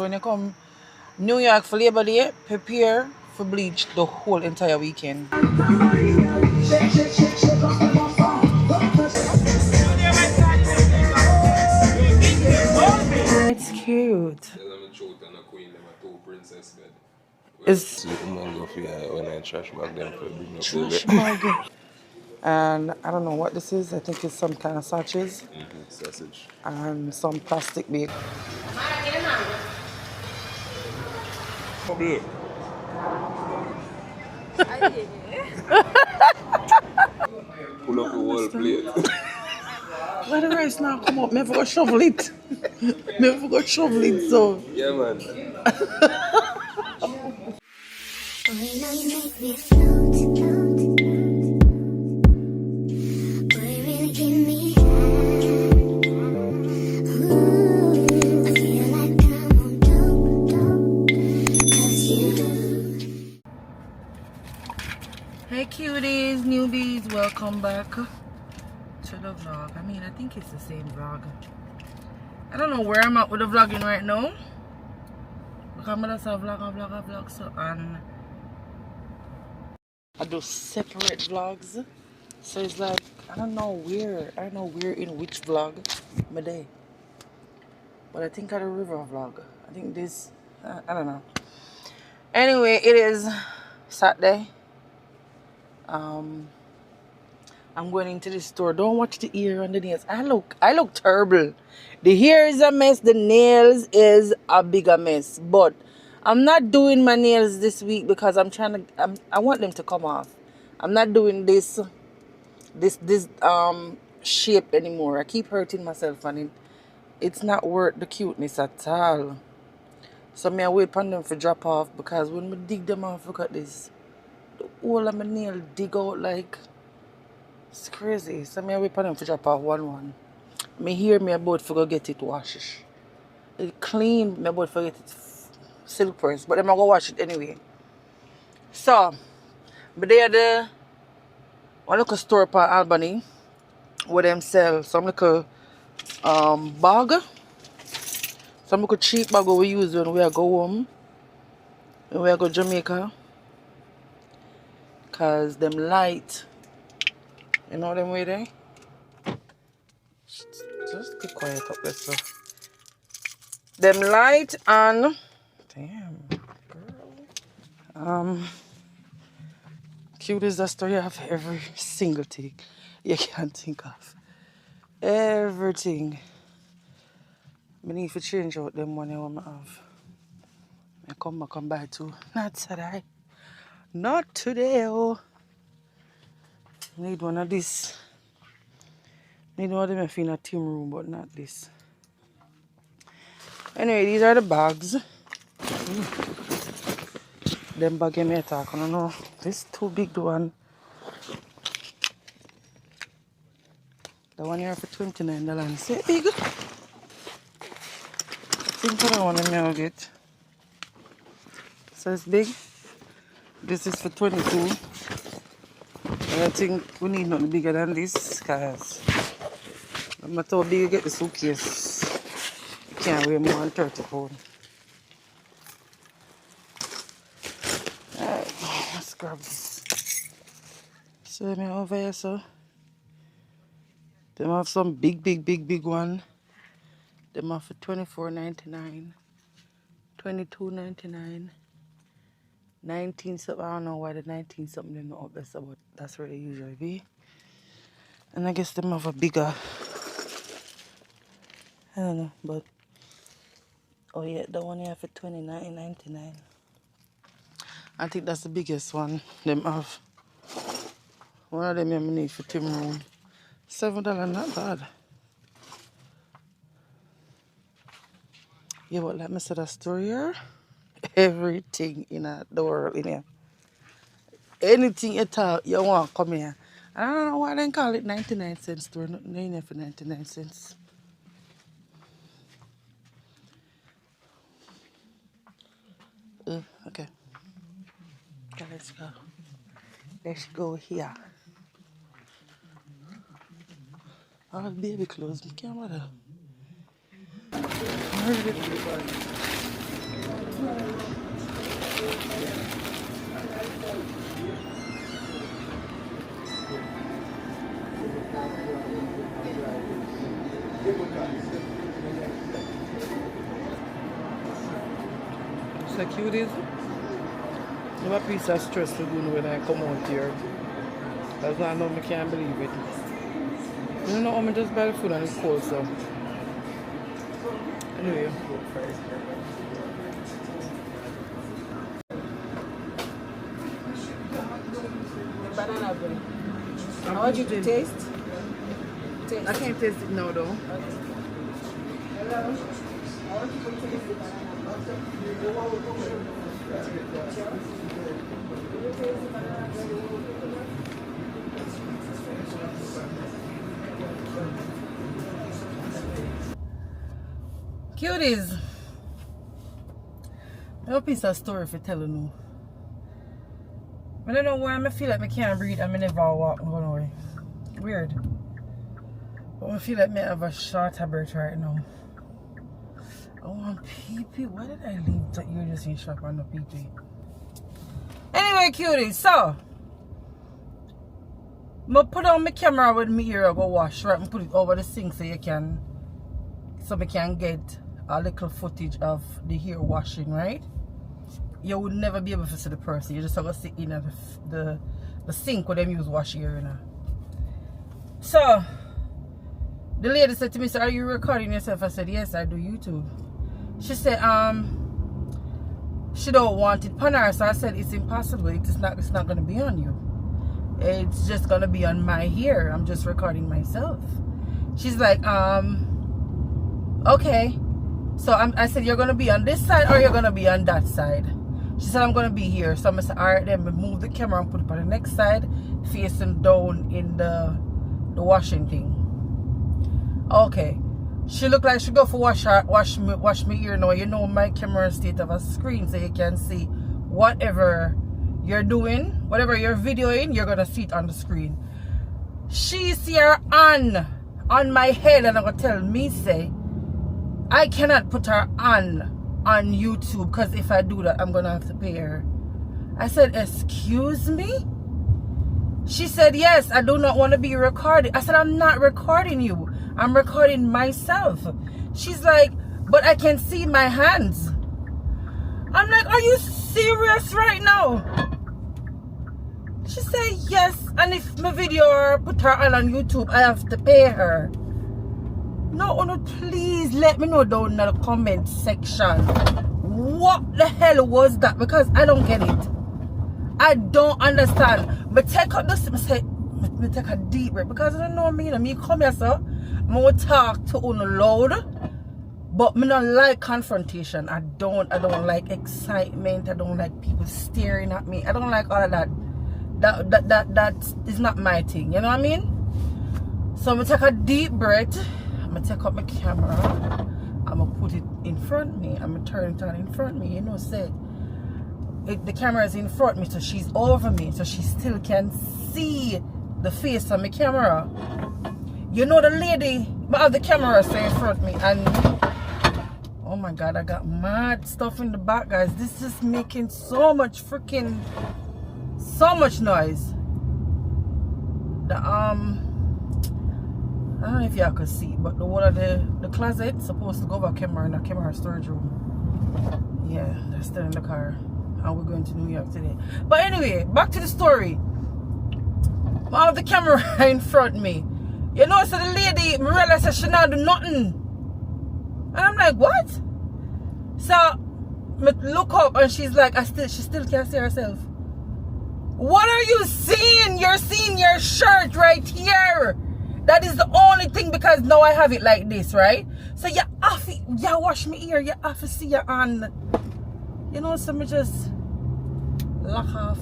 When you come New York for Labor Day, prepare for bleach the whole entire weekend. It's cute. It's When I trash bag them for bring up trash baby. bag. And I don't know what this is. I think it's some kind of sausages Sausage. and some plastic bag. Bait. Pull up the whole plate. Why the rice now come up? Never go shovel it. Never go shovel it. So Yeah, man. hey cuties, newbies, welcome back to the vlog. I mean, I think it's the same vlog. I don't know where I'm at with the vlogging right now. Because I'm just a vlog. So I do separate vlogs. So it's like I don't know where in which vlog my day. But I think I do river vlog. I think this I don't know. Anyway, it is Saturday. I'm going into the store. Don't watch the ear and the nails. I look terrible. The hair is a mess. The nails is a bigger mess. But I'm not doing my nails this week because I want them to come off. I'm not doing this shape anymore. I keep hurting myself and it's not worth the cuteness at all. So I wait for them to drop off because when we dig them off, look at this. The whole of my nail dig out like it's crazy. So I wait for them to drop off one. Me hear me about to go get it washed. It clean, me about to get it silk press, but I'm gonna go wash it anyway. So, but they are the one local store in Albany where them sell some little bag. Some little cheap bag we use when we are go home. When we are go Jamaica. Cause them light. You know them way there? Just be quiet up there, so. Them light and damn girl. Cute is the story of every single thing you can think of. Everything. I need to change out them money I have. I come back and buy too. Not today. Not today, oh. Need one of this. Need one of them in a team room, but not this. Anyway, these are the bags. Them bag me attack. I don't know. This too big the one. The one here for $29. Say big. I think I want to get. So it's big. This is for 22. And I think we need nothing bigger than this because no matter how big you get the suitcase, you can't weigh more than 30 pounds. Alright, let's grab this. So me over here, so they have some big one. They have for $24.99, $22.99, 19 something. I don't know why the 19 something they're not up there, but that's where they usually be. And I guess they have a bigger. I don't know, but oh yeah, the one here for $29.99. I think that's the biggest one. Them have one of them I need for team room. $7, not bad. Yeah, but let me say that story here. Everything in the world in here. Anything at all you want come here. I don't know why they call it 99-cent store. Nothing in here for 99 cents. Okay. Okay, let's go. Let's go here. All baby clothes. I can't bother. So cuties, I'm a piece of stress to do when I come out here. That's not know I can't believe it. You don't know I'm just buy the food and it's cold, so anyway. Banana bread. I want you to taste. I can't taste it now though. Cuties, I have a piece of story for telling you. I don't know why I feel like I can't breathe and I never walk and go away. Weird. But I feel like I have a short breath right now. I want pee-pee. Why did I leave that you're just in shop on the pee-pee? Anyway, cuties, so I put on my camera with me here, I go wash, right? And put it over the sink so I can get a little footage of the hair washing, right? You would never be able to see the person. You just have to sit in at the sink where them use wash hair, you know. So the lady said to me, so are you recording yourself? I said, yes, I do YouTube. She said, she don't want it on her. So I said, it's impossible. It's not gonna be on you. It's just gonna be on my hair. I'm just recording myself. She's like, okay. So I said, you're gonna be on this side or you're gonna be on that side? She said, I'm gonna be here. So I said, alright, then we move the camera and put it on the next side, facing down in the washing thing. Okay. She looked like she go for wash me ear now. You know my camera state of a screen so you can see whatever you're doing, whatever you're videoing, you're gonna see it on the screen. She see her on my head and I'm gonna tell me say I cannot put her on YouTube because if I do that I'm gonna have to pay her. I said, excuse me? She said, yes, I do not want to be recorded. I said, I'm not recording you. I'm recording myself. She's like, but I can see my hands. I'm like, are you serious right now? She said, yes, and if my video or put her on YouTube, I have to pay her. No, please let me know down in the comment section. What the hell was that? Because I don't get it. I don't understand. But take up this, me take a deep breath because I don't know me. Me come here, sir. I will talk to you loud. But me don't like confrontation. I don't like excitement. I don't like people staring at me. I don't like all of that. That is not my thing. You know what I mean? So I'm gonna take a deep breath. I'm gonna take up my camera. I'm gonna put it in front of me. I'm gonna turn it on in front of me. You know, say the camera is in front of me, so she's over me, so she still can see the face of my camera. You know, the lady, but the camera is in front of me, and oh my god, I got mad stuff in the back, guys. This is making so much noise. I don't know if y'all could see, but the one of the closet supposed to go back camera in the camera storage room. Yeah, they're still in the car, and we're going to New York today. But anyway, back to the story. I have the camera in front of me. You know, so the lady realized that she not do nothing. And I'm like, what? So I look up and she's like, she still can't see herself. What are you seeing? You're seeing your shirt right here. That is the only thing, because now I have it like this, right? So you have to, wash me ear, you have to see your hand. You know, so me just lock off.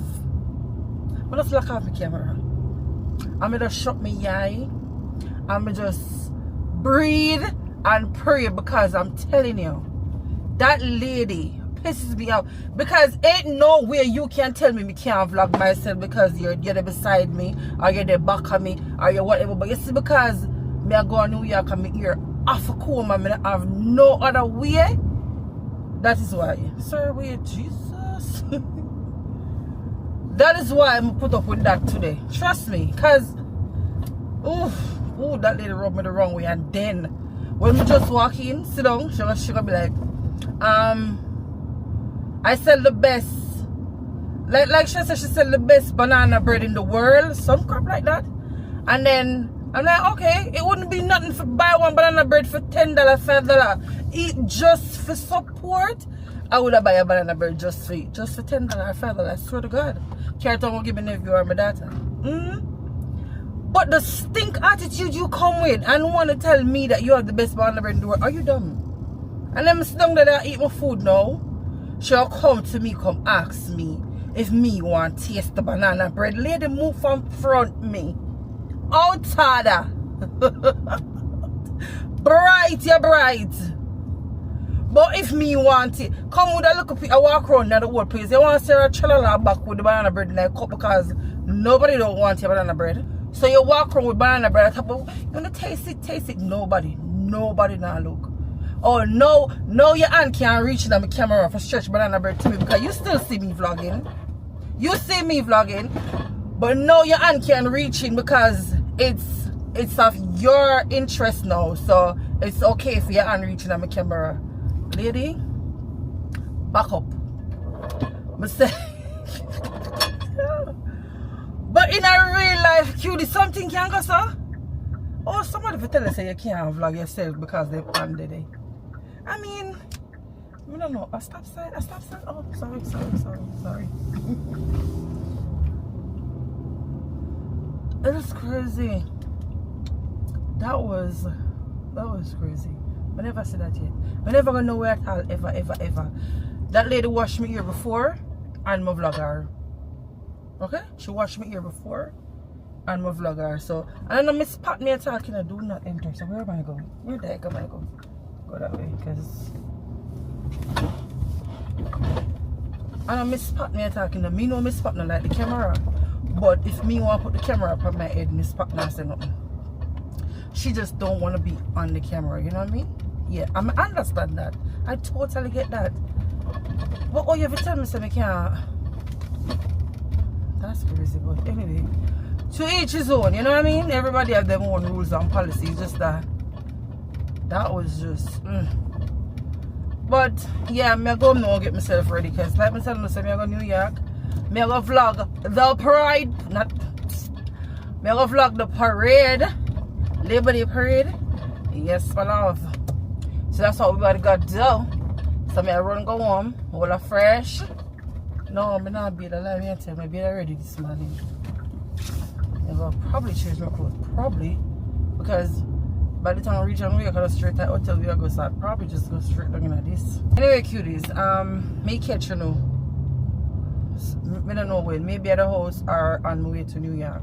I just lock off my camera. I'm gonna just shut my eye. I'm gonna just breathe and pray, because I'm telling you, that lady pisses me out. Because ain't no way you can tell me can't vlog myself because you're there beside me, or you're there back of me, or you're whatever. But you see, because me I go to New York and me ear off a comb and I have no other way. That is why. Sir, wait, Jesus. That is why I'm put up with that today. Trust me, because that lady rubbed me the wrong way. And then when we just walk in, sit down, she gonna be like, I sell the best. Like she said, she sell the best banana bread in the world. Some crap like that. And then I'm like, okay, it wouldn't be nothing for buy one banana bread for $10, $5. Eat just for support. I would have buy a banana bread just for $10 or $5. I swear to God. Kayanntoocute won't give me nephew or my daughter. But the stink attitude you come with and want to tell me that you have the best banana bread in the world, are you dumb? And then I'm sitting there that I eat my food now. She'll come to me, come ask me if me want to taste the banana bread. Lady, move from front me. Out harder. Bright, you're bright. But if me want it, come with a look up, I walk around the whole place. You want to see a chalala back with the banana bread in a cup because nobody don't want your banana bread. So you walk around with banana bread. You want to taste it. Nobody now look. Oh no, your hand can't reach in my camera for stretch banana bread to me because you still see me vlogging. You see me vlogging, but no, your hand can't reach in because it's of your interest now. So it's okay for your hand reaching on my camera. Lady, back up. But in a real life, Cutie, something can go so. Oh, somebody for tell us say you can't vlog yourself because they panded it. I mean, I don't know. A stop sign. Oh, sorry. It was crazy. That was crazy. I never said that yet. I never gonna know where at all, ever. That lady washed my ear before and my vlogger. Okay? She washed my ear before and my vlogger. So, I don't know, Miss Pat me talking, I do not enter. So, where am I going? Where the heck am I going? Go that way, because I know Miss Pat me talking to me. No, Miss Pat not like the camera. But if me want to put the camera up on my head, Miss Pat not say nothing. She just don't want to be on the camera, you know what I mean? Yeah, I understand that. I totally get that. But oh, you ever tell me something can't? That's crazy, but anyway. To each his own, you know what I mean? Everybody have their own rules and policies, just that was just But yeah, me go home now get myself ready because like I said, I go to New York. Me go vlog the parade, me go vlog the parade, Labor Day parade. Yes, my love. So that's what we gotta do. So me run go home, all a fresh. No, I'm not be the lie. Me tell me be ready this morning. I will probably change my clothes, probably because by the time I reach New York, I go straight at hotel. We go so I'd probably just go straight looking at this. Anyway, cuties, me catch you know. I don't know when. Maybe at the house or on my way to New York.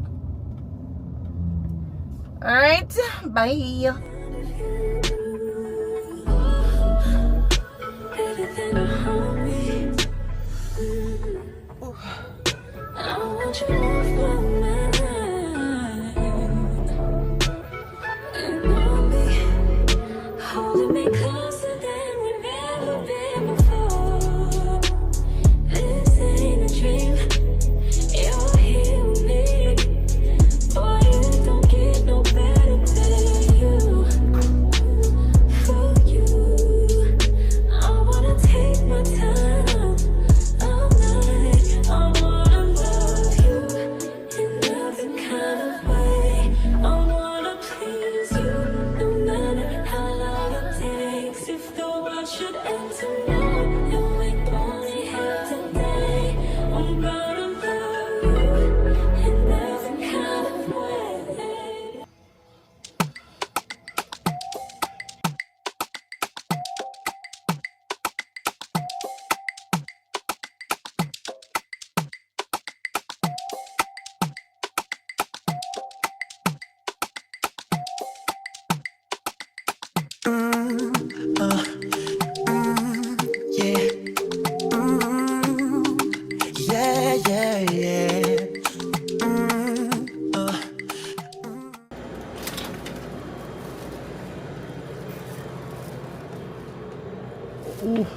Alright, bye. Ooh.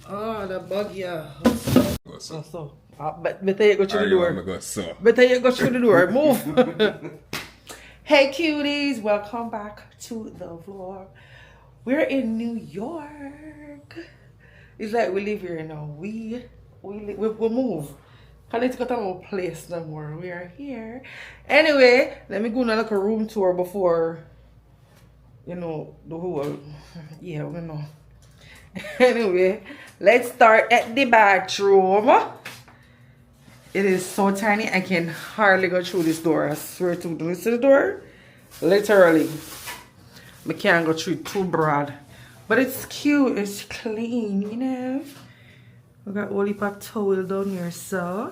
Oh, the bug, yeah. go so. So. But better you go through the You want door. me go so. Better you go through the door. Move. Hey cuties, welcome back to the vlog. We're in New York. It's like we live here now. We move. Connecticut no place no more. We are here. Anyway, let me go on like a room tour before you know the whole yeah, we know. Anyway, let's start at the bathroom. It is so tiny I can hardly go through this door. I swear to you. See the door? Literally. I can't go through it too broad. But it's cute. It's clean, you know. We got all heap of towel down here, so.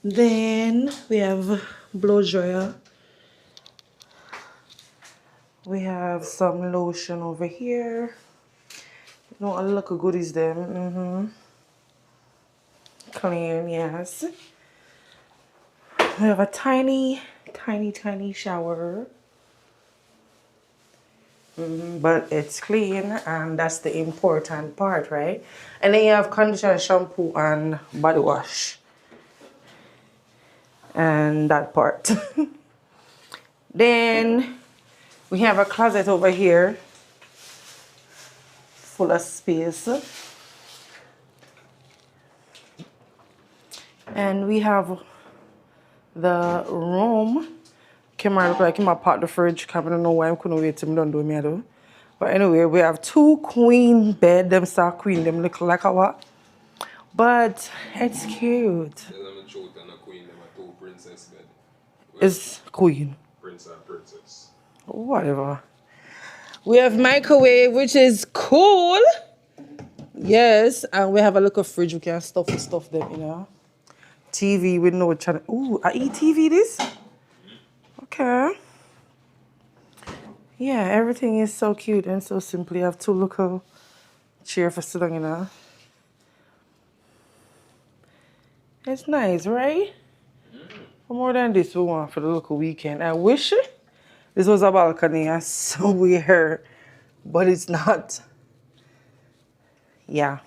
Then we have blow dryer. We have some lotion over here. You know, a lot of goodies there. Clean, yes. We have a tiny shower. But it's clean, and that's the important part, right? And then you have conditioner, shampoo, and body wash. And that part. Then we have a closet over here full of space. And we have the room. Camera look like him apart the fridge. I don't know why I couldn't wait till me done do me though. But anyway, we have 2 queen bed. Them start queen. Them look like a what? But it's cute. It's queen. Prince and princess. Whatever. We have microwave, which is cool. Yes, and we have a little fridge. We can stuff them, you know. TV with no channel. Ooh, I eat TV this? Okay. Yeah, everything is so cute and so simple. You have 2 little chairs for sitting, you know. It's nice, right? More than this we want for the local weekend. I wish this was a balcony. I swear. But it's not. Yeah.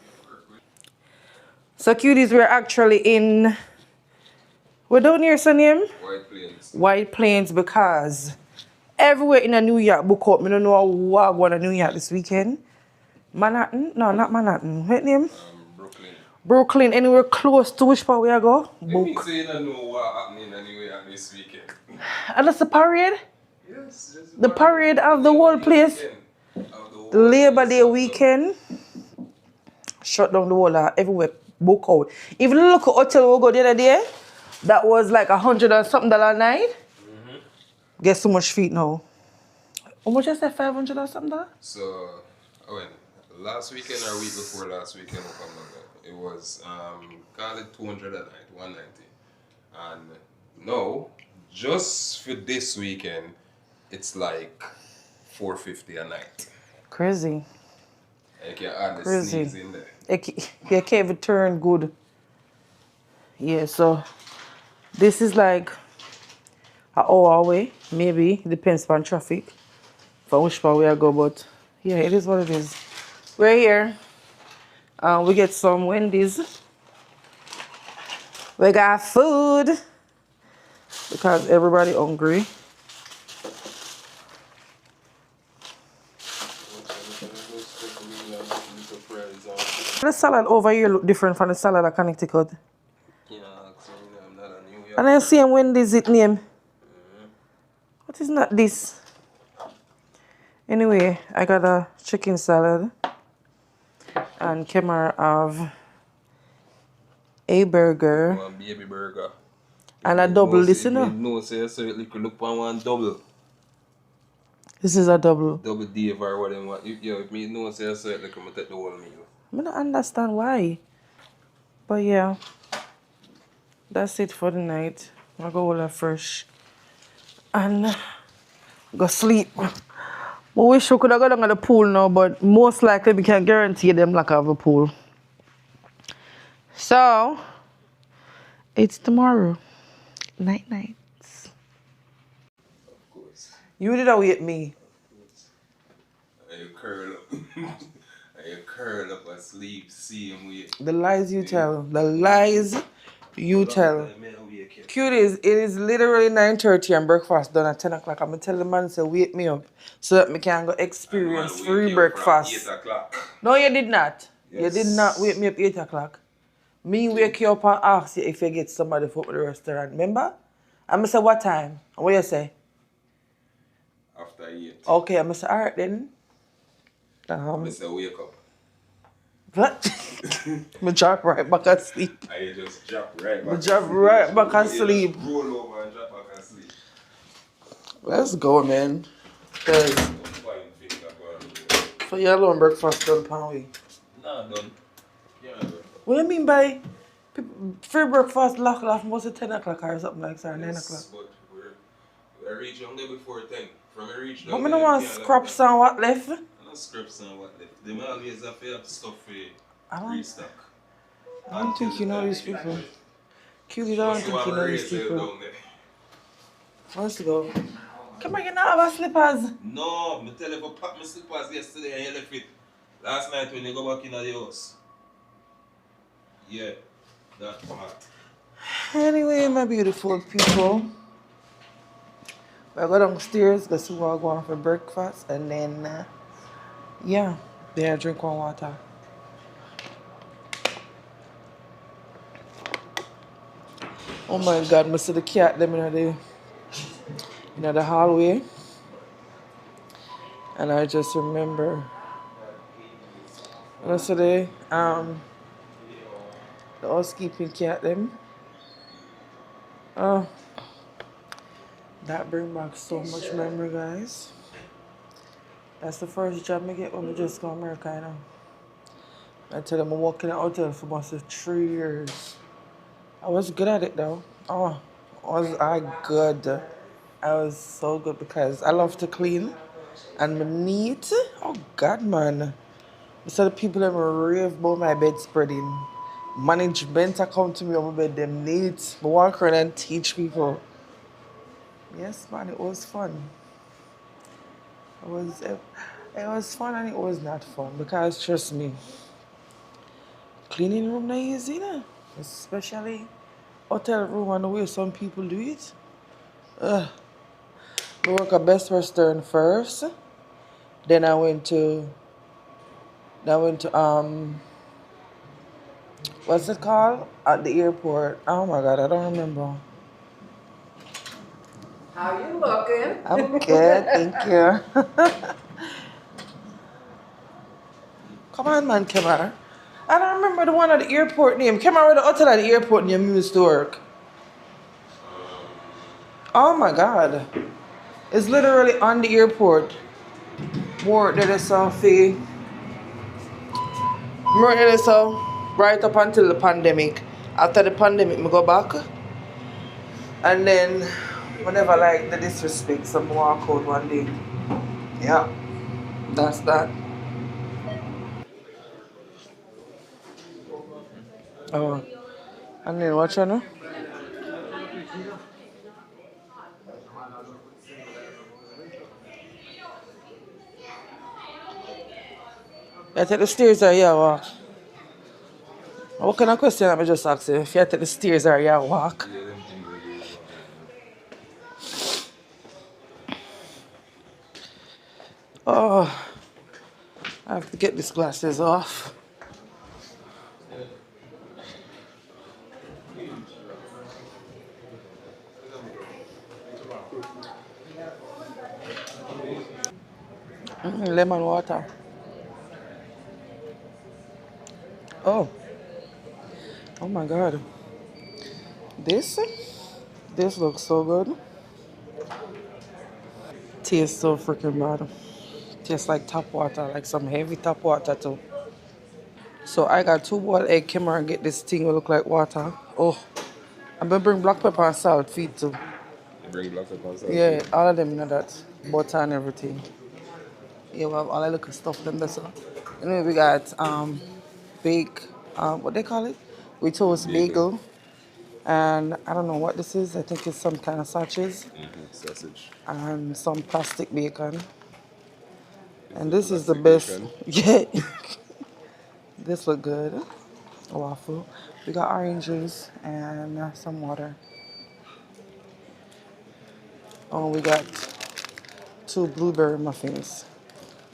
So cuties, we're actually in... We're down here, Sonny. White Plains. White Plains, because everywhere in New York book up. I don't know what I'm going to New York this weekend. Manhattan? No, not Manhattan. What name? Brooklyn. Brooklyn. Anywhere close to which part we are go? Book. You don't know what happening anywhere this weekend. And that's the parade? Yes. The parade of the whole place. The Labor Day weekend. Shut down the whole everywhere. Book out. Even look at hotel we go the other day. That was like $100 and something a night. Guess how much feet now? How much is that? $500 or something? So, when last weekend or week before last weekend, it was call it 200 a night, 190. And no, just for this weekend, it's like 450 a night. Crazy. And you can add the sneeze in there. You can't even turn good. Yeah, so this is like an hour away, maybe. Depends on traffic. For which part we are go, but yeah, it is what it is. We're here. We get some Wendy's. We got food because everybody hungry. The salad over here look different from the salad at Connecticut. Yeah, so I'm not a New York. And I see him Wendy's it name. What is not this? Anyway, I got a chicken salad and Kemar have a burger. One baby burger. And a double, listen no, up. No, so you could look for one double. This is a double. Double Dave or whatever. If me no say so you come take the whole meal. I don't understand why. But yeah. That's it for the night. I'll go all fresh. And go sleep. I wish we could have gone to the pool now, but most likely we can guarantee them lack of a pool. So, it's tomorrow. Night nights. Of course. You did await me. And you curl up. And you curl up asleep, see him wake. The lies you tell. The lies you tell. Cuties, it is literally 9:30 and breakfast done at 10 o'clock. I'm going to tell the man to wake me up so that me can go experience free breakfast. 8 o'clock. No, you did not. Yes. You did not wake me up 8 o'clock. Me wake you up and ask you if you get somebody for the restaurant. Remember? I'm going to say what time? And what you say? After 8. Okay, I'm going to say alright then. I say wake up. What? I drop right back asleep. And you just drop right back. I drop right back asleep. Just roll over and drop back asleep. Let's go, man. Cause for your alone breakfast done, pan we. Nah, done. Yeah, done. What do you mean by free breakfast lock off most of 10 o'clock or something like that, or 9 o'clock? But we're reach down there before 10. From a reach But down I don't want scraps and what left. No scraps and what left. They might always have to have stuff for restock. I don't think you know these people. Cutie, I don't think you know these people. Let's go. Come on, you not have slippers. No, I tell you to pack my slippers yesterday and you left it last night when you go back in the house. Yeah, that's hot. Anyway, my beautiful people, I go downstairs, go see what I go on for breakfast, and then, yeah, then I drink one water. Oh my God, I see the cat them in the hallway, and I just remember yesterday, the housekeeping cat them. Oh, that bring back so much memory, guys. That's the first job I get when we just go to America, you know. I tell them I work in a hotel for most of 3 years. I was good at it though. Oh, was I good? I was so good because I love to clean and I'm neat. Oh God, man. So the people that rave about my bed spreading. Management come to me on my bed, them neat. I walk around and teach people. Yes, man, it was fun. It was fun and it was not fun because trust me, cleaning room not easy, you know? Especially hotel room and the way some people do it. We work at Best Western first. Then I went to what's it called? At the airport. Oh my God, I don't remember. How you looking? I'm good, thank you. Come on, man, Kemar. I don't remember the one at the airport name. Kemar, the hotel at the airport name used to work. Oh my God. It's literally on the airport. More than a selfie. More than a selfie. Right up until the pandemic. After the pandemic, I go back. And then, whenever like the disrespect, some walk out one day. Yeah. That's that. Oh. And then what channel? You take the stairs or you walk? What kind of question am I just asking? If you take the stairs or you walk? Oh, I have to get these glasses off. Lemon water. Oh. Oh my God. This looks so good. Tastes so freaking bad. Tastes like tap water, like some heavy tap water too. So I got 2 boiled egg. Come and get this thing will look like water. Oh, I'm gonna bring black pepper and salt feed too. You bring black pepper and salt? Yeah, all of them you know that. Butter and everything. Yeah, we have all the little stuff them that's all. Anyway, we got what they call it? We toast bagel. And I don't know what this is. I think it's some kind of sausage. Sausage. And some plastic bacon. And this is the best. Yeah. This look good. A waffle. We got orange juice and some water. Oh, we got 2 blueberry muffins.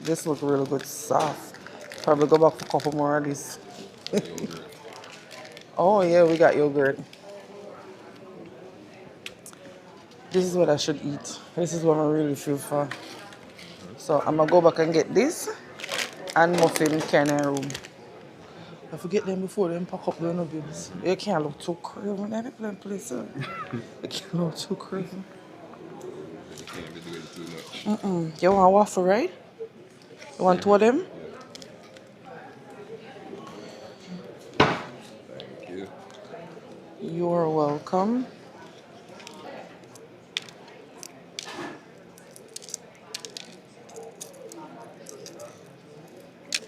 This look really good, soft. Probably go back for a couple more of these. Oh yeah, we got yogurt. This is what I should eat. This is what I really feel for. So I'm gonna go back and get this and muffin canning room. I forget them before them pack up the nuggets. You can't look too crazy when they play place. You can't look too crazy. You can't be doing too much. You want a waffle, right? You want 2 of them? Thank you. You're welcome.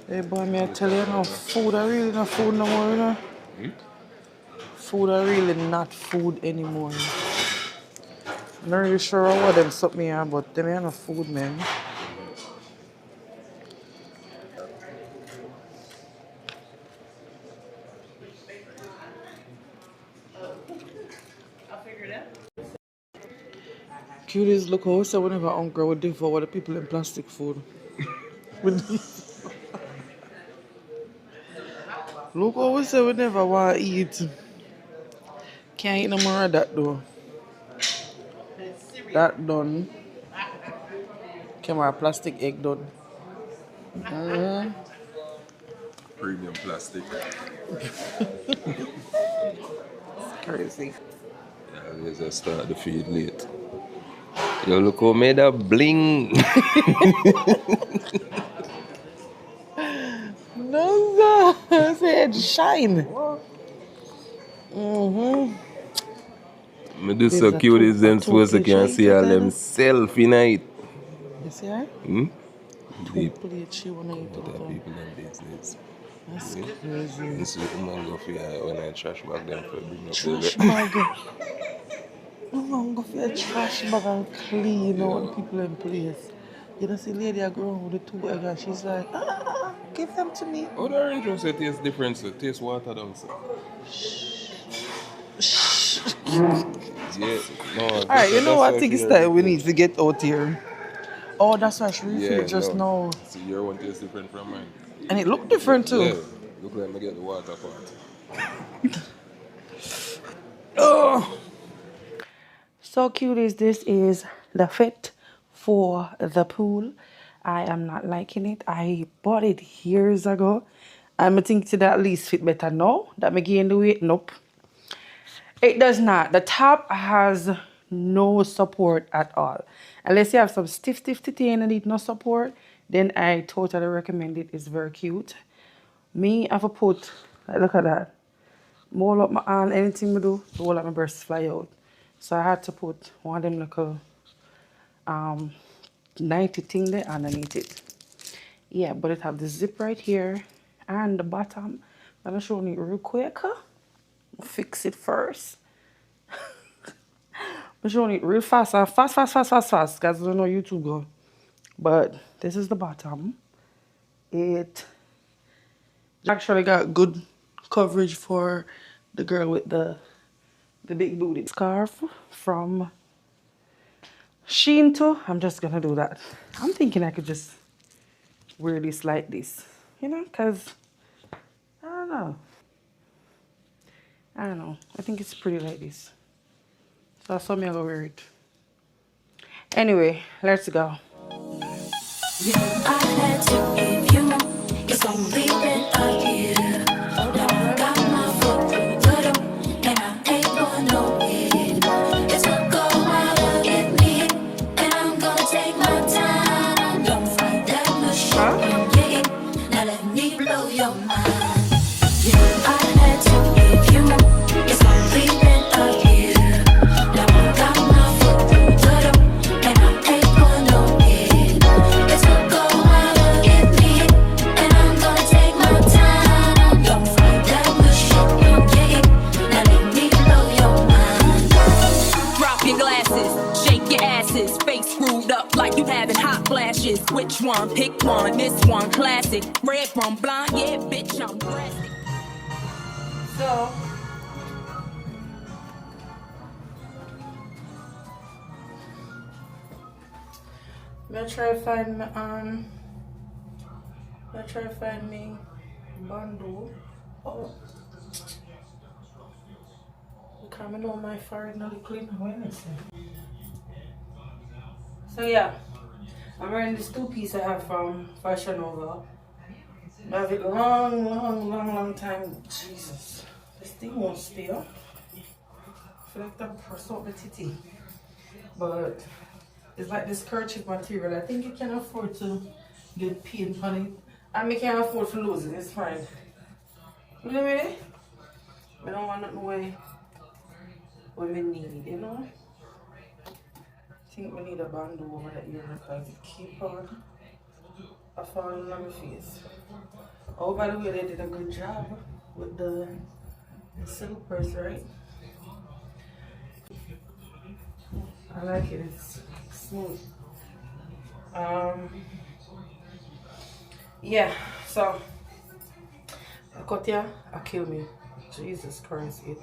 Hey boy, me I tell you now, food are really not food no more, you know? Food are really not food anymore. I'm not really sure what them suck me on, but them ain't no food, man. Cuties, look how we say whenever I'm hungry, we devour the people in plastic food. Look how we say we never want to eat. Can't eat no more of that though. That done. Came out plastic egg done. Premium plastic. Crazy. Yeah, let's just start the feed late. Yo, look who made a bling. No, sir. Said shine. Me do so cute as them supposed to can see all themself in it. You see her? Deep. Plate she wanna eat Other it all. people in business. That's crazy. This is woman go for when I trash bag them for bring up Trash the bag. I'm going for a trash bag and clean out the people in place. You know, see lady I grow with the 2 eggs and she's like, give them to me. Oh, the orange juice it tastes different, so taste water down, so. Yeah, no. Alright, you know what? I think it's time we need to get out here. Oh, that's why she refilled just now. See, your one tastes different from mine. And it looked different too. Yeah, look like me get the water part. Oh. So cuties, this is the fit for the pool. I am not liking it. I bought it years ago. I'm thinking that at least fit better now. That me gain the weight. Nope. It does not. The top has no support at all. Unless you have some stiff titty and need no support, then I totally recommend it. It's very cute. Me, I've put, like, look at that. More up my arm, anything I do, the whole of my breasts fly out. So I had to put one of them little 90 thing there underneath it. Yeah, but it have the zip right here and the bottom. I'm gonna show you real quick. Fix it first. I'm showing it real fast, fast, because I don't know YouTube go. But this is the bottom. It actually got good coverage for the girl with the big booty. Scarf from Shein too. I'm just gonna do that. I'm thinking I could just wear this like this, you know, because I don't know. I think it's pretty like this. So I saw me go wear it. Anyway, let's go. I had to give you, it's only been a year. Now I got my foot through the door, and I ain't going nowhere. It took a while to get me, and I'm gonna take my time. Don't fight that machine, now let me blow your mind. Yeah, I had to give you, it's only been a year. Now I got my foot through the door, and I ain't going nowhere. It took a while to get me, and I'm gonna take my time. Don't fight that machine, now let me blow your mind. Drop your glasses, shake your asses, face screwed up like you having hot flashes. Which one? Pick one. This one classic. Red from blonde, yeah, bitch, I'm red. So I'm gonna try to find me bundle. Oh, because I know my forehead not clean Wednesday. So yeah, I'm wearing this two-piece I have from Fashion Nova. I have it long time. Jesus, this thing won't stay up. I feel like that press out the titty. But it's like this kerchief material. I think you can afford to get paint on it. And we can afford to lose it. It's fine. Really? I don't want nothing way what we need, you know? I think we need a band over that ear because it keep on falling on my face. Oh, by the way, they did a good job with the silk purse, right? I like it, it's smooth. Yeah, so I cut here, I kill me. Jesus Christ, it.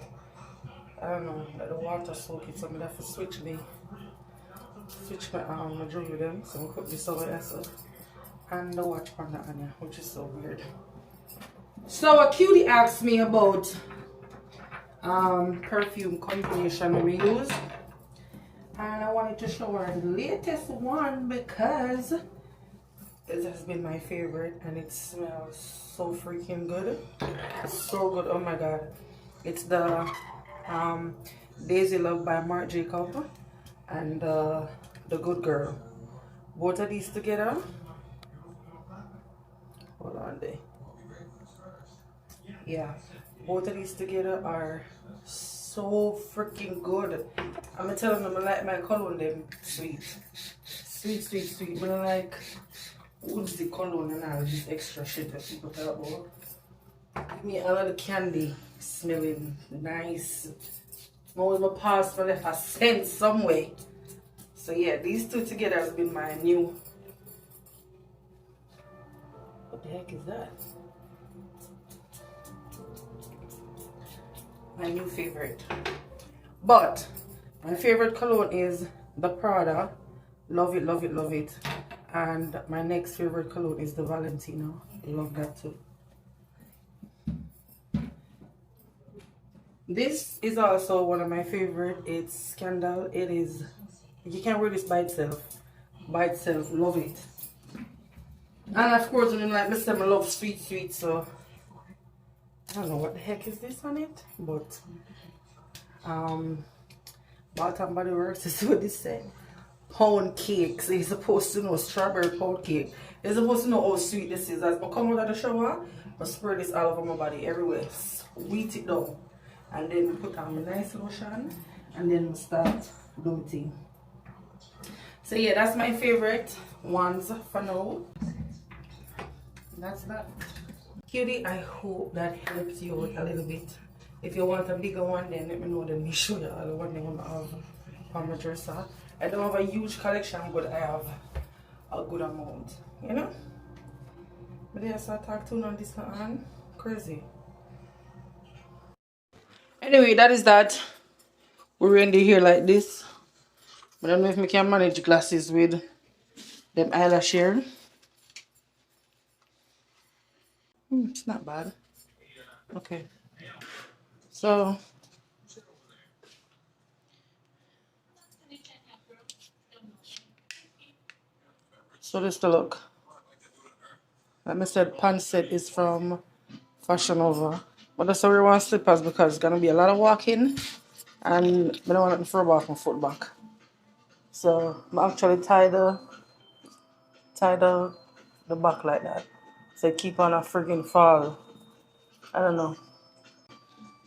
I don't know, let the water soak it, so I'm gonna have to switch my my Jouvert them, so I put this over there, so, and the watch on the onion, which is so weird. So a Cutie asked me about perfume combination we use, and I wanted to show her the latest one because it has been my favorite and it smells so freaking good. So good, oh my god. It's the Daisy Love by Marc Jacob and the Good Girl. Both of these together. Hold on there. Yeah, both of these together are so freaking good. I'm telling them I like my cologne them sweet. Sweet. But I like woodsy cologne and all this extra shit that people talk about. Give me a little candy smelling nice. Now in my past I left a scent somewhere. So yeah, these two together has been my new. What the heck is that? My new favorite. But my favorite cologne is the Prada. Love it. And my next favorite cologne is the Valentino. Love that too. This is also one of my favorite. It's Scandal. It is, you can wear this by itself. Love it. And of course, when like Mr. I love sweet, so I don't know what the heck is this on it, but Bath and Body Works is what this said. Pound cake. So you're supposed to know strawberry pound cake. You're supposed to know how sweet this is. As I come out of the shower, I spread this all over my body everywhere. Sweet it down. And then put on a nice lotion and then start doing thing. So yeah, that's my favorite ones for now. That's that. Cutie, I hope that helps you out a little bit. If you want a bigger one, then let me know, then me show you all the one I have on my dresser. I don't have a huge collection, but I have a good amount, you know? But yes, I talk to on this one. Crazy. Anyway, that is that. We're in the hair like this. I don't know if I can manage glasses with them eyelash here. It's not bad. Okay. So this the look. Like I said, pants set is from Fashion Nova. But that's why we want slippers because it's gonna be a lot of walking and I don't want nothing to rub off my foot back. So I actually tie the back like that. So it keep on a friggin' fall. I don't know.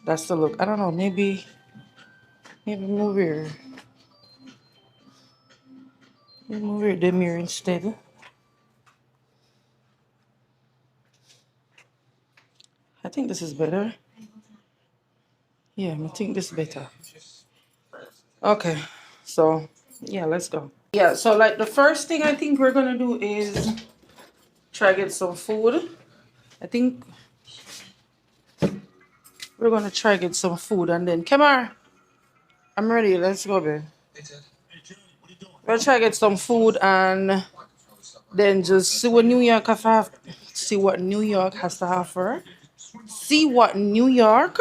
That's the look. I don't know, maybe move here. Maybe move here the mirror instead. I think this is better. Yeah, I think this is better. Okay, so yeah, let's go. Yeah, so like the first thing I think we're gonna do is try to get some food. I think we We're gonna try get some food and then come on. I'm ready. Let's go, babe. We'll try get some food and then just see what New York have. See what New York has to offer. See what New York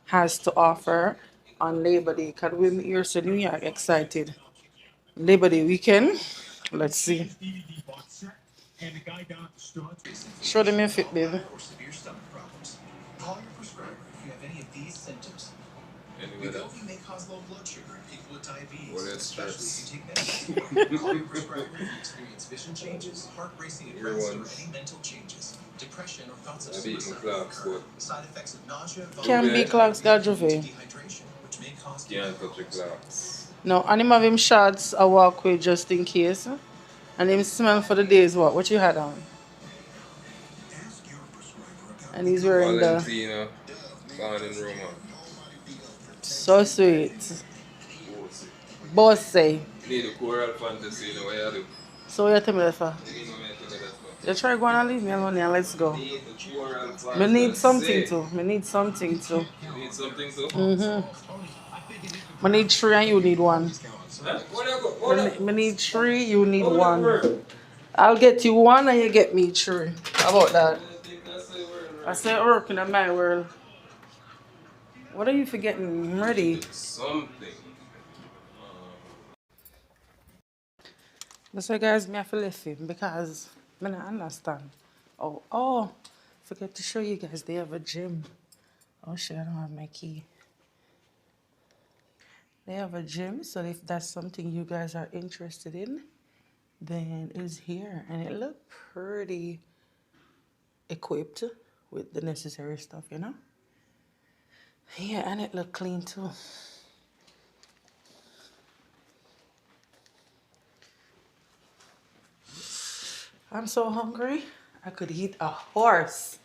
has to offer on Labor Day. Cause we're here to New York excited. Labor Day weekend. Let's see. Show them your fit, baby. Anyway, that may cause low blood sugar in people with diabetes. Well, that's stress. Experience vision changes, heart racing and any mental changes, depression or thoughts of suicide. Side effects of nausea. Can be clogs got Jouvert. Kayanntoocute clocks. No, and him have him shots I walk with just in case. And him smell for the days what? What you had on? And he's wearing Valentina, Gone in Roma. so sweet. Bossy. Need a choral fantasy, you know what you do? So what you tell me that for? You know what you do that for? You try go and leave me alone and let's go. Need the choral fantasy. Me need something too. Me need something too. You need something too? Me need 3 and you need 1. Huh? What you go? Me need 3, you need 1. I'll get you 1 and you get me 3. How about that? I said work in my world. What are you forgetting? I'm ready. Something. That's why guys me have to leave him because I don't understand. Oh, forget to show you guys they have a gym. Oh shit, I don't have my key. They have a gym, so if that's something you guys are interested in, then it's here. And it look pretty equipped with the necessary stuff, you know? Yeah, and it look clean too. I'm so hungry, I could eat a horse.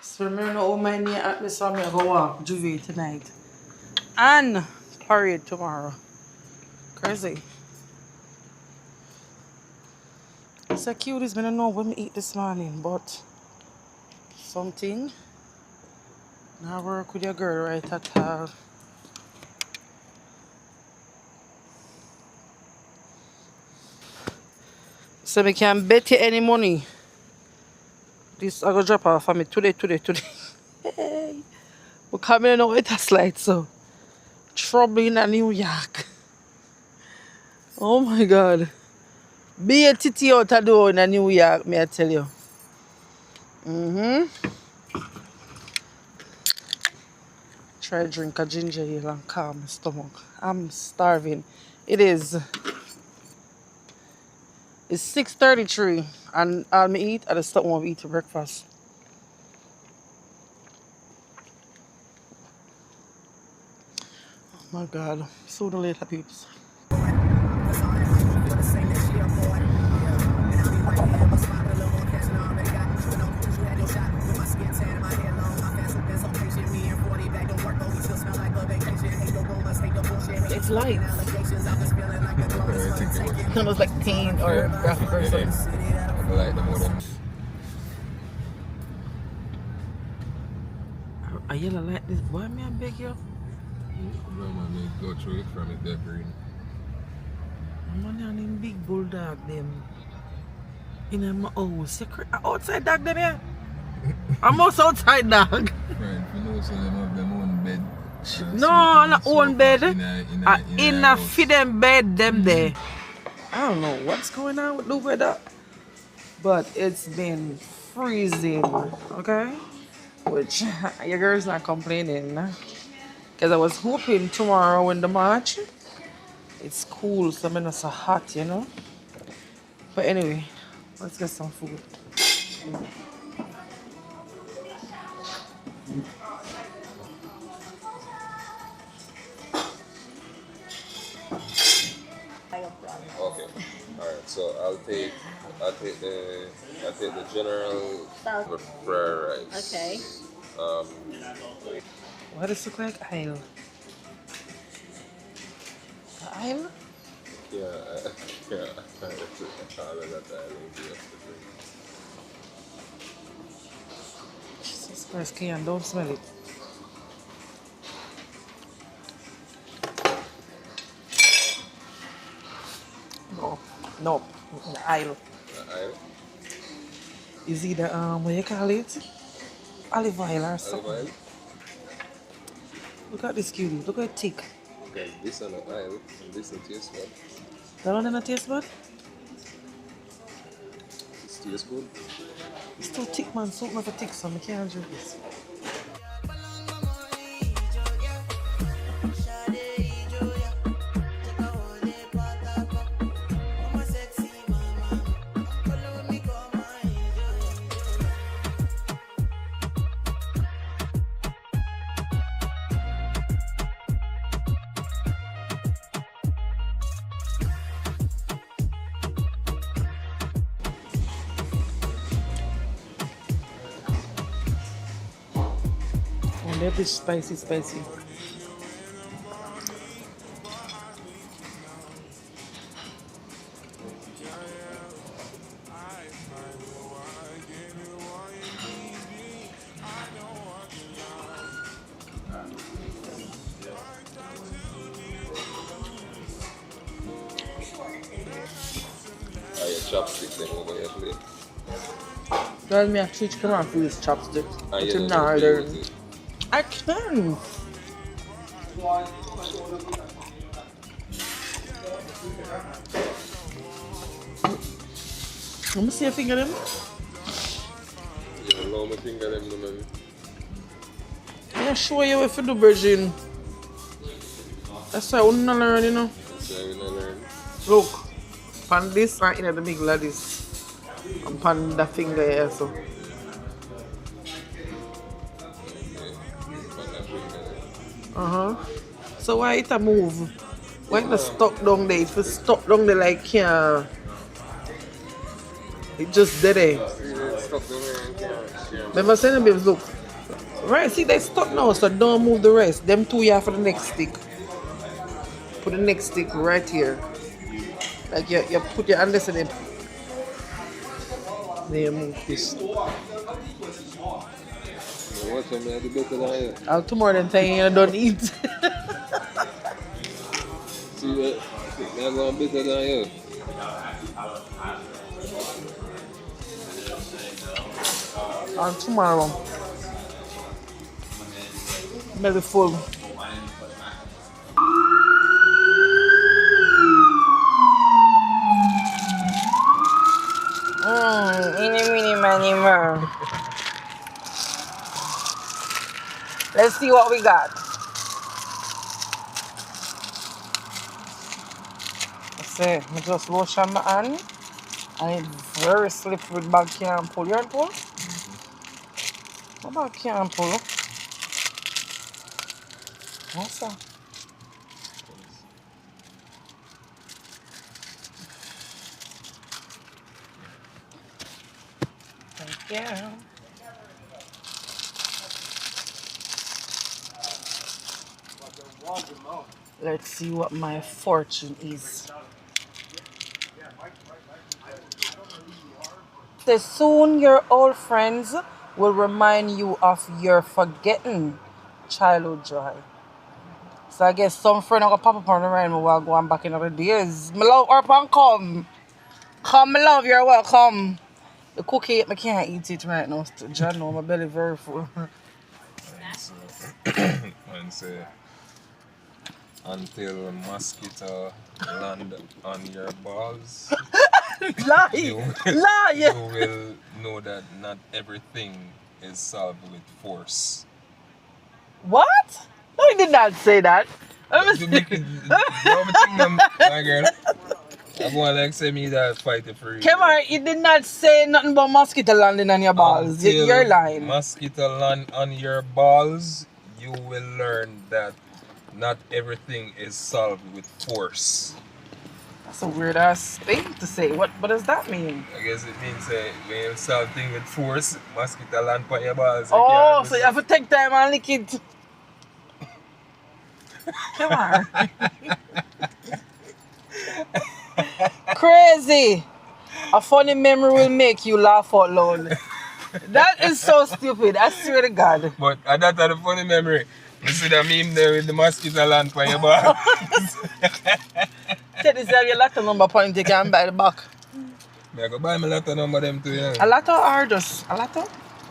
So remember all my near at me, so I'm gonna go walk Jouvert tonight. And parade tomorrow. Crazy. It's so cute, it's been a know when we eat this morning, but something. Now work with your girl right at all. So we can bet you any money. This I go drop off for me today. Hey. We're coming out with a slide, so trouble in New York. Oh my God. Be a titty out the door in New York, may I tell you. Try drink a ginger ale and calm my stomach. I'm starving. It's 6:33 and all me eat, I just stop want to eat for breakfast. Oh my God. Sooner or later, peeps. It's light. It was like paint or graphic or something. I like the modern. Are you like this? Boy, me I beg you. No man, go through it from it that green. I'm on them big bulldog them. In my house. Secret outside dog them here. I'm also outside dog. Right, you know so them have them own bed. No, not own bed. In a house. feed them bed them there. I don't know what's going on with the weather, but it's been freezing, okay? Which your girl's not complaining, because I was hoping tomorrow in the March it's cool, so I'm not so hot, you know. But anyway, let's get some food. Okay. Alright, so I'll take the general with fried rice. Okay. What does it look like? Aisle. The aisle? Yeah, yeah. I got that yesterday. Jesus Where's Kian? Don't smell it. No. No. The aisle. Aisle. Is either what you call it? Olive oil or Olive something. oil. Look at this cutie. Look at it thick. Because this on the aisle and this on taste bud. That one in a taste bud? This tastes good. It's too thick, man. Soup never thick, so I can't drink this. And that is spicy, spicy. Are your chopsticks them over your plate? Tell me I teach come on for this chopstick. Are But you you not not play learn. with it? I can. Let me see a finger them. You allow me finger them no man. I'm show you if you do virgin. That's why I wouldn't learn, you know. That's why we not learn. Look, pan this right in the middle of this. And pan the finger here so. So why it a move? Why it not stuck down there? If it's stuck down there like here, it just dead there. Stuff them here and can't. Remember saying them babes, look. Right, see they stuck now, so don't move the rest. Them two here for the next stick. Put the next stick right here. Like you put your hand in it. Then you move this. Watch them, I do better than you. I'll tomorrow then tell you don't eat. See that? I'm going better than you. On tomorrow. Belly full. Eeny, meeny, miny, mo. Let's see what we got. Let's see. I just lotion my hand. And it's very slippery. Bag can't pull. You want to pull? What bag can't pull? What's that? Thank you. Let's see what my fortune is. So soon your old friends will remind you of your forgotten childhood joy. So I guess some friend will pop up on the rain while going back in the days. My love, Urban, come. Come, my love, you're welcome. The cookie, I can't eat it right now. John, no, my belly very full. And say, until mosquito land on your balls, Lie! you Lie! will know that not everything is solved with force. What? No, you did not say that. You make it, my girl. I'm going to like say me that fight it for you. Come on, you did not say nothing about mosquito landing on your balls. Until You're lying. mosquito land on your balls, you will learn that not everything is solved with force. That's a weird ass thing to say. What does that mean? I guess it means when you solve things with force, mosquito land on your balls. Oh, so you have to take time and lick it. Come on. Crazy. A funny memory will make you laugh out loud. That is so stupid. I swear to God. But that's the funny memory. You see that meme there with the mosquito land for your bar. Take this your lotto number point you can buy the back. I go buy my lotto number them too, you know. A lotto or just a lotto?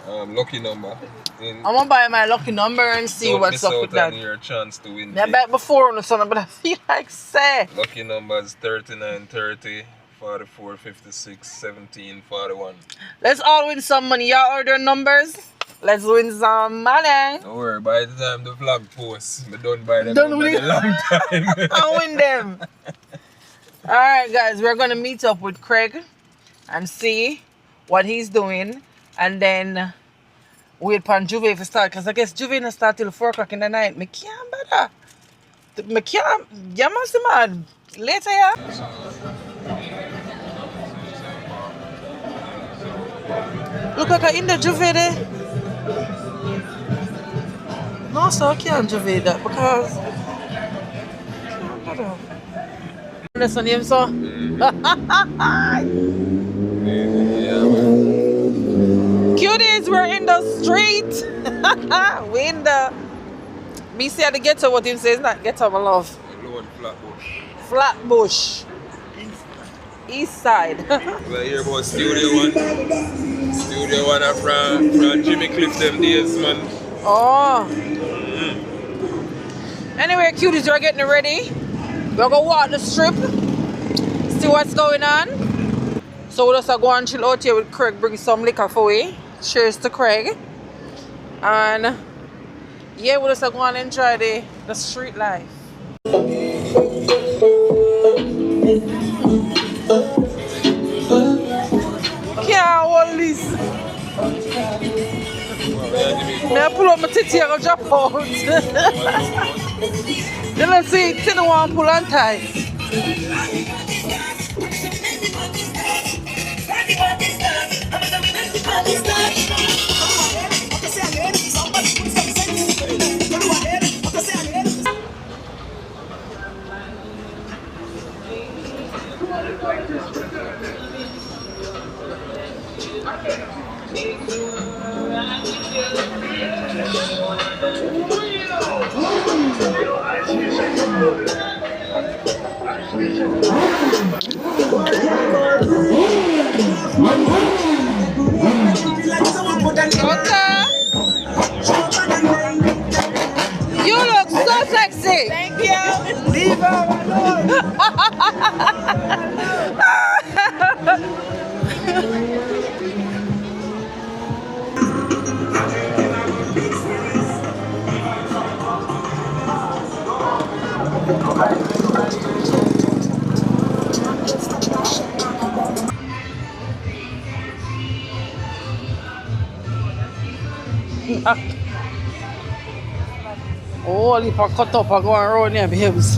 Lucky number. I'm gonna buy my lucky number and see what's up with that. Your chance to win. I bet before on the son, but I feel like say. Lucky numbers 39, 30, 44, 56, 17, 41. Let's all win some money. Y'all order numbers. Let's win some money. Don't worry, by the time the vlog posts, I don't buy them Don't for win. a long time. I'll win them. Alright guys, we're gonna meet up with Craig and see what he's doing, and then wait for Jouvert to start, because I guess Jouvert not start till 4 o'clock in the night. I can't bother. I can't. You must be mad. Later, yeah? Look like in the Jouvert there. No, so I can't Jouvert that because I can't bother. That's on him, so. Cuties, we're in the street. We in the. Me see at the ghetto, what him says, not ghetto, my love. Flatbush. East side. Well, hear about Studio One. Studio One are from Jimmy Cliff them days, man. Oh. Anyway, cuties, we're getting ready. We're gonna walk the strip, see what's going on. So we'll just go and chill out here with Craig, bring some liquor for we. Cheers to Craig. And yeah, we'll just go and enjoy the street life. Can't hold this. May I pull up my titty and go drop out. You don't see it, you don't want to pull on tight. Okay. You look so sexy. Thank you. Leave her alone. Oh, if I cut up, I go around here, babes.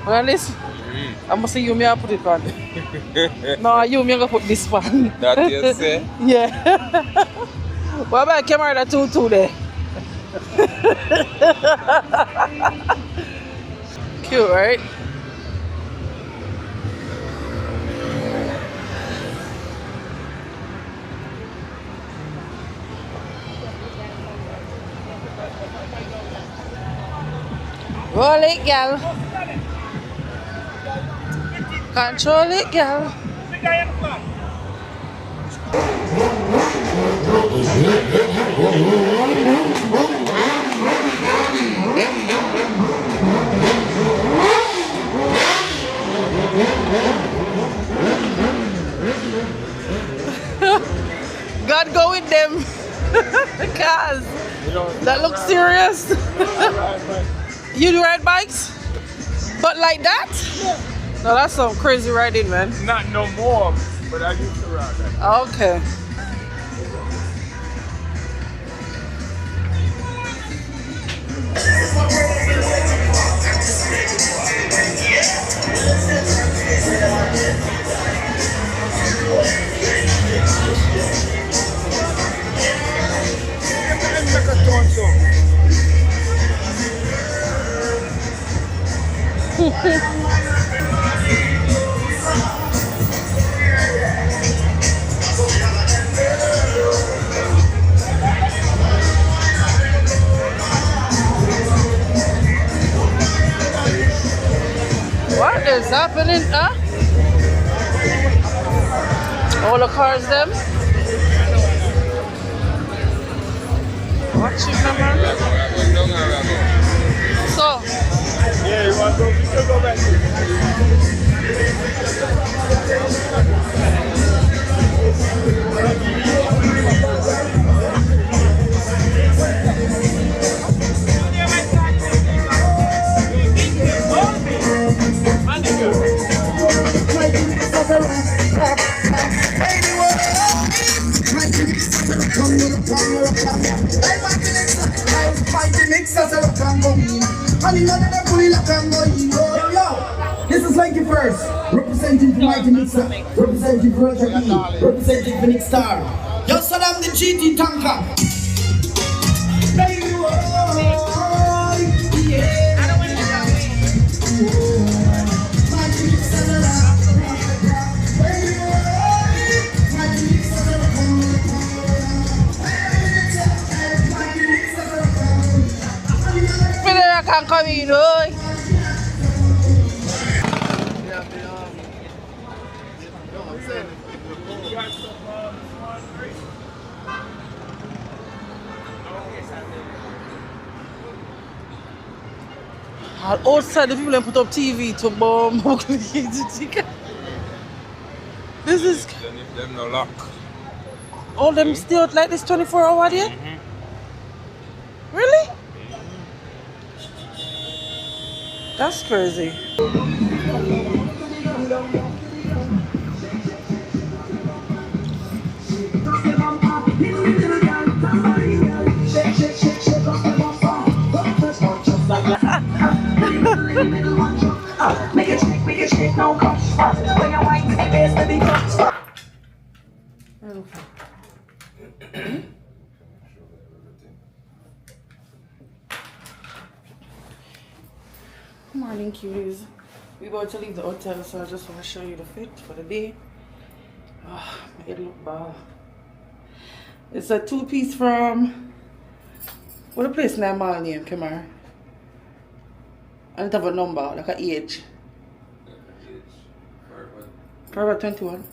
Well, listen, I must say you may have put it on. No, you may have put this one. That you say? Yeah. What about camera too there? Cute, right? Roll it, gal. Control it, gal. God go with them. Because that looks serious. You do ride bikes? But like that? Yeah. No, that's some crazy riding, man. Not no more, but I used to ride that. Okay. happening, huh? All the cars them. Watching them, man. So. Yeah, you want to go? You still go back. This is like the first, representing the mighty mixer, representing Roger E, representing Phoenix Star. Yo, Saddam the GT tanker. Baby, oh, yeah. I don't want to go away. Mighty mixer, baby, oh, mighty mixer, I can't come in, oi. Outside the people put up TV to bomb. This is Them no lock. all them still like this 24-hour there? Really? That's crazy. Make it shake, no cost. When your white face, baby, cost. Good morning, cuties. We're about to leave the hotel, so I just want to show you the fit for the day. Oh, my head look bad. It's a two-piece from what a place name mall name, come here. And it have a number, like an age. Forever 21.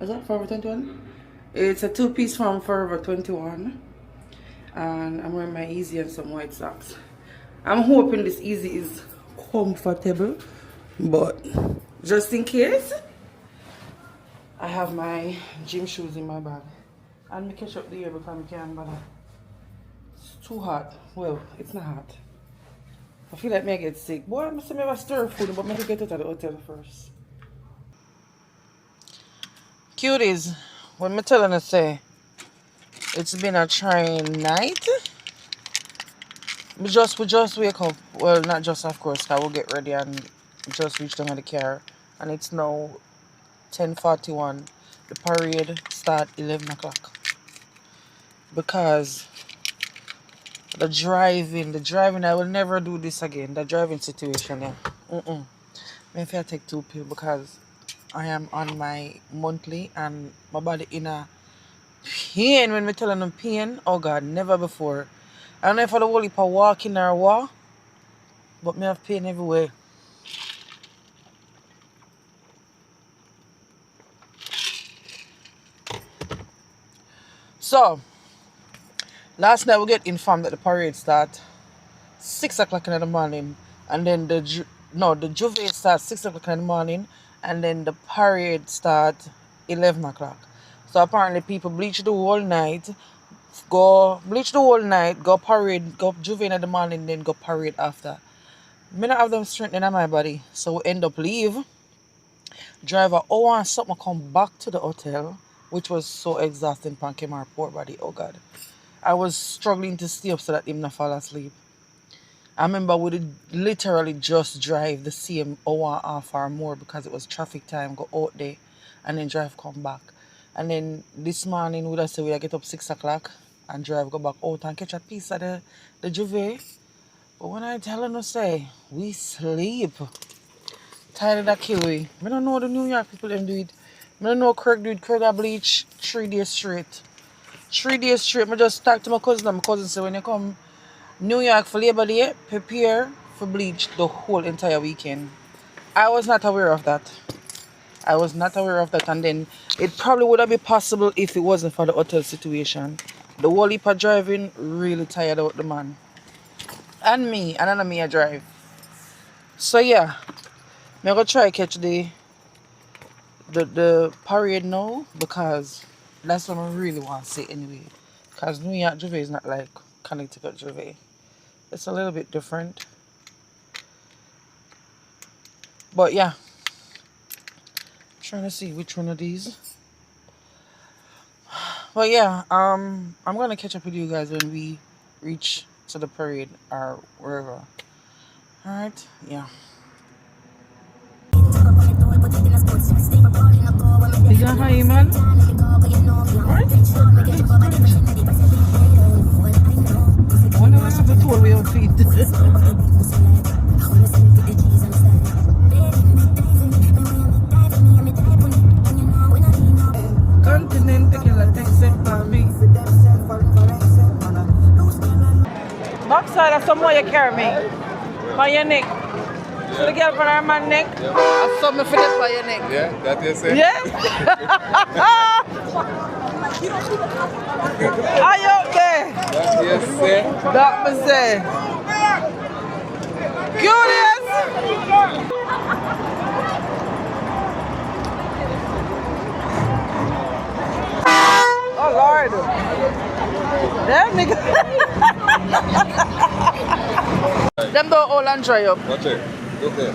Is that Forever 21? It's a two-piece from Forever 21. And I'm wearing my Easy and some white socks. I'm hoping this Easy is comfortable, but just in case, I have my gym shoes in my bag. And me catch up the air because I can't bother. It's too hot. Well, it's not hot. I feel like I get sick. Boy, I'm going to stir food, but I get out of the hotel first. Cuties, what I'm telling you say, it's been a trying night. We just wake up. Well, not just, of course, I will get ready and just reach down in the car. And it's now 10:41. The parade start 11 o'clock. Because the driving, I will never do this again. The driving situation, yeah. Maybe I take 2 pills because I am on my monthly and my body in a pain when me telling them pain. Oh God, never before. I don't know if I the whole heap of walking or what, but me have pain everywhere. So, last night we get informed that the parade start 6 o'clock in the morning, and then the Jouvert starts 6 o'clock in the morning, and then the parade start 11 o'clock. So apparently people bleach the whole night, go parade, go Jouvert in the morning, then go parade after. Me not have them strength in my body, so we end up leave. Drive an hour and something, come back to the hotel, which was so exhausting. Pan came our poor body. Oh God, I was struggling to stay up so that him not fall asleep. I remember we did literally just drive the same hour and a half or more because it was traffic time. Go out there and then drive come back. And then this morning we'd say we'd get up 6 o'clock and drive go back out and catch a piece of the Jouvert. But when I tell them to say we sleep. Tired of that kill we. I don't know the New York people them do it. I don't know Craig do it. Craig a bleach 3 days straight. 3 days straight. I just talked to my cousin and my cousin said when you come New York for Labor Day, prepare for bleach the whole entire weekend. I was not aware of that. I was not aware of that, and then it probably would have been possible if it wasn't for the hotel situation. The whole heap of driving really tired out the man. And me, and I know me I drive. So yeah, I'm gonna try catch the parade now because that's what I really want to see anyway. Because New York Jouvert is not like Connecticut Jouvert. It's a little bit different. But yeah, trying to see which one of these. But yeah, I'm gonna catch up with you guys when we reach to the parade or wherever. Alright, yeah. Is that how you man? Alright. Wonder what happened to all your feet. Backside of somewhere you carry me. By your neck. So the girl for her man neck. I saw me for this by your neck. Yeah, that you say? Yes? Are you up there? That you say? That me say. Curious? Oh Lord. Them nigga. Them don't all and dry up. Watch it. Look there.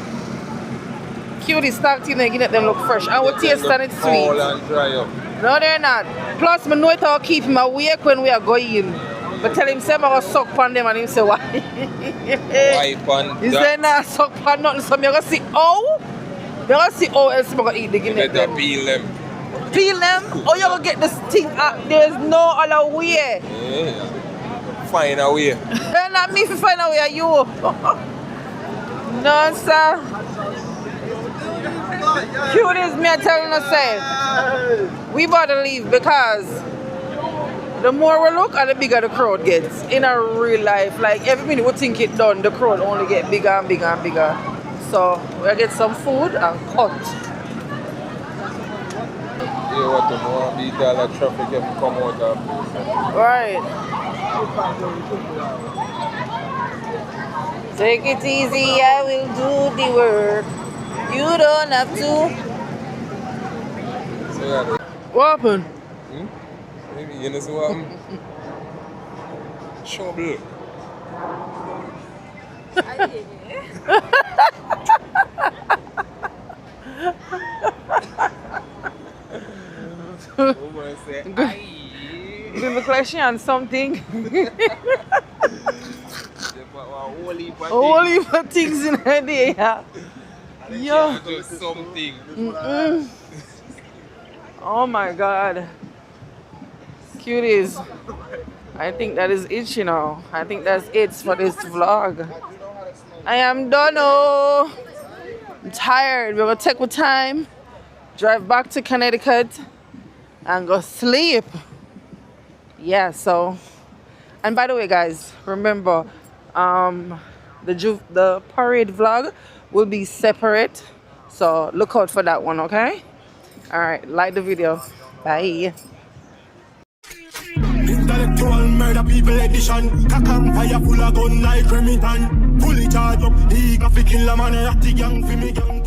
Cutie start in there, get them look fresh. I will taste and it's sweet. All and dry up. No, they're not. Plus, I know it will keep him awake when we are going. But tell him, say, I'm going to suck on them, and he say, why? Wipe on He that. say, nah, suck on nothing. So I'm going to see, oh? I'm going to see, oh, else I'm going to eat the You guinea. better peel them. Peel them? Or you're going to get this thing out. There's no other way. Yeah. Find a way. Not me if you find a way, you. No, sir. Cuties, me telling us, say, we better leave because the more we look and the bigger the crowd gets in a real life. Like every minute we think it done, the crowd only get bigger and bigger and bigger. So we'll get some food and cut. Yeah, what the more beat all that traffic if you come out of. Right. Take it easy, I will do the work. You don't have to. So yeah, What happened? maybe you know what happened? Trouble. Woman say, aye. Give me question on something. Whole heap of things in there. Yo. Do something. Oh my God. Cuties. I think that is it, you know. I think that's it for this vlog. I am done. Oh, I'm tired. We're gonna take our time, drive back to Connecticut, and go sleep. Yeah. So, and by the way, guys, remember, the parade vlog will be separate. So look out for that one. Okay. All right. Like the video. Bye. Intellectual murder people edition. Cock and fire full of gun like Remington. Fully charged up, he got fi kill a man. Ratty gang fi me gang.